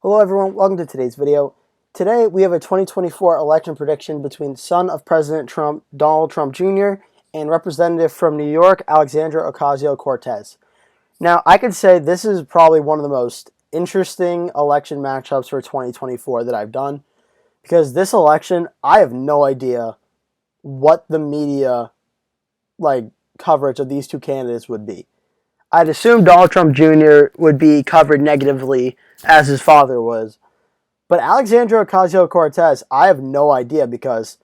Hello everyone, welcome to today's video. Today we have a 2024 election prediction between son of President Trump, Donald Trump Jr., and representative from New York, Alexandra Ocasio Cortez. Now, I could say this is probably one of the most interesting election matchups for 2024 that I've done, because this election, I have no idea what the media coverage of these two candidates would be. I'd assume Donald Trump Jr. would be covered negatively as his father was. But Alexandra Ocasio Cortez, I have no idea because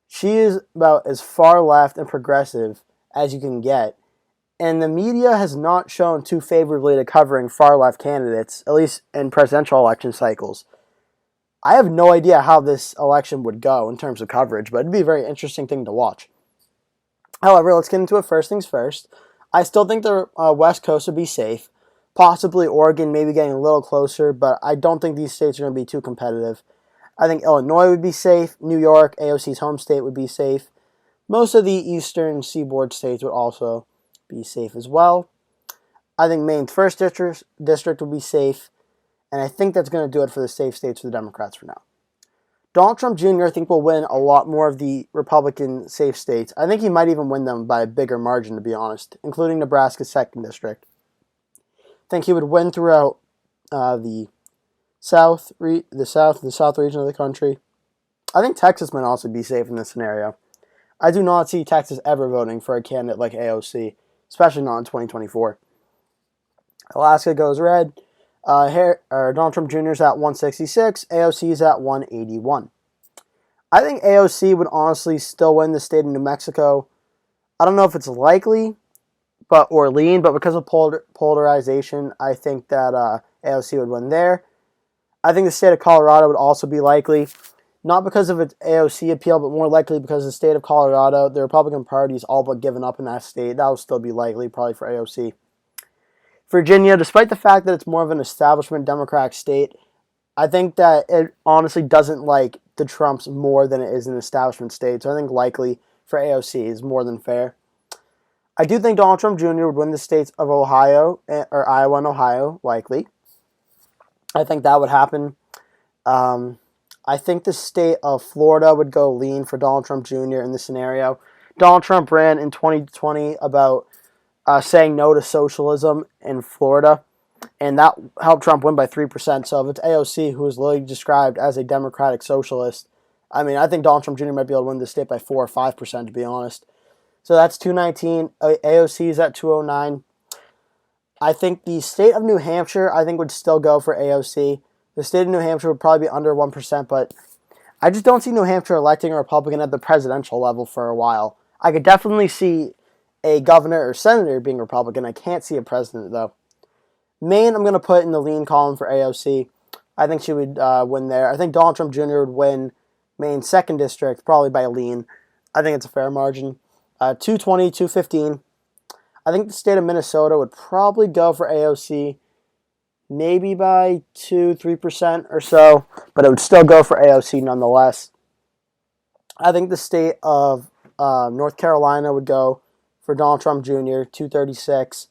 she is about as far left and progressive as you can get. And the media has not shown too favorably to covering far left candidates, at least in presidential election cycles. I have no idea how this election would go in terms of coverage, but it'd be a very interesting thing to watch. However, let's get into it first things first. I still think the West Coast would be safe. Possibly Oregon maybe getting a little closer, but I don't think these states are going to be too competitive. I think Illinois would be safe. New York, AOC's home state, would be safe. Most of the eastern seaboard states would also be safe as well. I think Maine's 1st district would be safe. And I think that's going to do it for the safe states for the Democrats for now. Donald Trump Jr. I think will win a lot more of the Republican safe states. I think he might even win them by a bigger margin, to be honest, including Nebraska's 2nd district. I think he would win throughout the south region of the country. I think Texas might also be safe in this scenario. I do not see Texas ever voting for a candidate like AOC, especially not in 2024. Alaska goes red. Donald Trump Jr. is at 166. AOC is at 181. I think AOC would honestly still win the state of New Mexico. I don't know if it's likely, or lean, but because of polarization, I think that AOC would win there. I think the state of Colorado would also be likely, not because of its AOC appeal, but more likely because the state of Colorado, the Republican Party is all but given up in that state. That would still be likely, probably for AOC. Virginia, despite the fact that it's more of an establishment Democratic state, I think that it honestly doesn't like the Trumps more than it is an establishment state. So I think likely for AOC is more than fair. I do think Donald Trump Jr. would win the states of Iowa and Ohio, likely. I think that would happen. I think the state of Florida would go lean for Donald Trump Jr. in this scenario. Donald Trump ran in 2020 about saying no to socialism in Florida, and that helped Trump win by 3%. So if it's AOC, who is literally described as a democratic socialist, I think Donald Trump Jr. might be able to win the state by 4 or 5%, to be honest. So that's 219. AOC is at 209. I think the state of New Hampshire, would still go for AOC. The state of New Hampshire would probably be under 1%, but I just don't see New Hampshire electing a Republican at the presidential level for a while. I could definitely see a governor or senator being Republican. I can't see a president, though. Maine, I'm going to put in the lean column for AOC. I think she would win there. I think Donald Trump Jr. would win Maine's 2nd district, probably by a lean. I think it's a fair margin. 220, 215. I think the state of Minnesota would probably go for AOC, maybe by 2-3% or so, but it would still go for AOC nonetheless. I think the state of North Carolina would go for Donald Trump Jr., 236.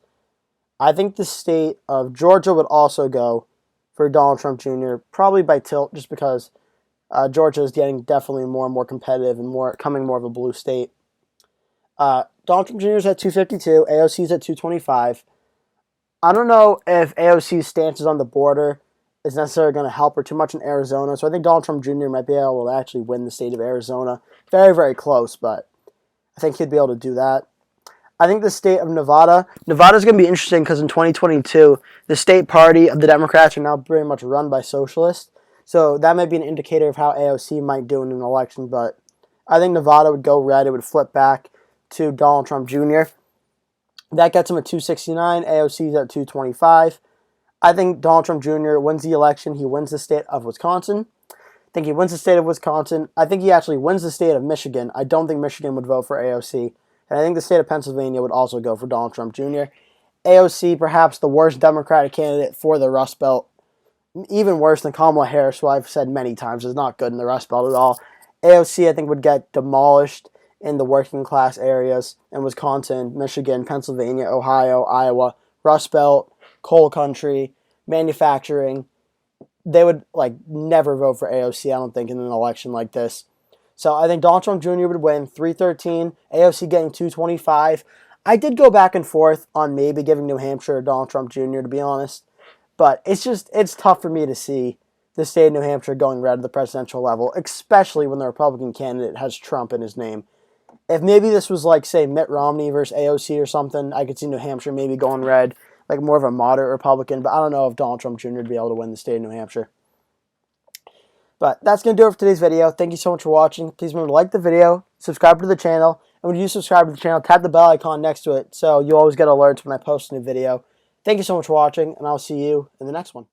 I think the state of Georgia would also go for Donald Trump Jr., probably by tilt, just because Georgia is getting definitely more and more competitive and becoming more of a blue state. Donald Trump Jr. is at 252. AOC is at 225. I don't know if AOC's stances on the border is necessarily going to help her too much in Arizona, so I think Donald Trump Jr. might be able to actually win the state of Arizona. Very, very close, but I think he'd be able to do that. I think the state of Nevada is going to be interesting because in 2022, the state party of the Democrats are now pretty much run by socialists. So that might be an indicator of how AOC might do in an election. But I think Nevada would go red. It would flip back to Donald Trump Jr. That gets him at 269. AOC is at 225. I think Donald Trump Jr. wins the election. He wins the state of Wisconsin. I think he wins the state of Wisconsin. I think he actually wins the state of Michigan. I don't think Michigan would vote for AOC. And I think the state of Pennsylvania would also go for Donald Trump Jr. AOC, perhaps the worst Democratic candidate for the Rust Belt. Even worse than Kamala Harris, who I've said many times is not good in the Rust Belt at all. AOC, I think, would get demolished in the working class areas in Wisconsin, Michigan, Pennsylvania, Ohio, Iowa, Rust Belt, coal country, manufacturing. they would like never vote for AOC, I don't think, in an election like this. So I think Donald Trump Jr. would win 313, AOC getting 225. I did go back and forth on maybe giving New Hampshire to Donald Trump Jr., to be honest. But it's tough for me to see the state of New Hampshire going red at the presidential level, especially when the Republican candidate has Trump in his name. If maybe this was like, say, Mitt Romney versus AOC or something, I could see New Hampshire maybe going red, like more of a moderate Republican. But I don't know if Donald Trump Jr. would be able to win the state of New Hampshire. But that's going to do it for today's video. Thank you so much for watching. Please remember to like the video, subscribe to the channel, and when you subscribe to the channel, tap the bell icon next to it so you always get alerts when I post a new video. Thank you so much for watching, and I'll see you in the next one.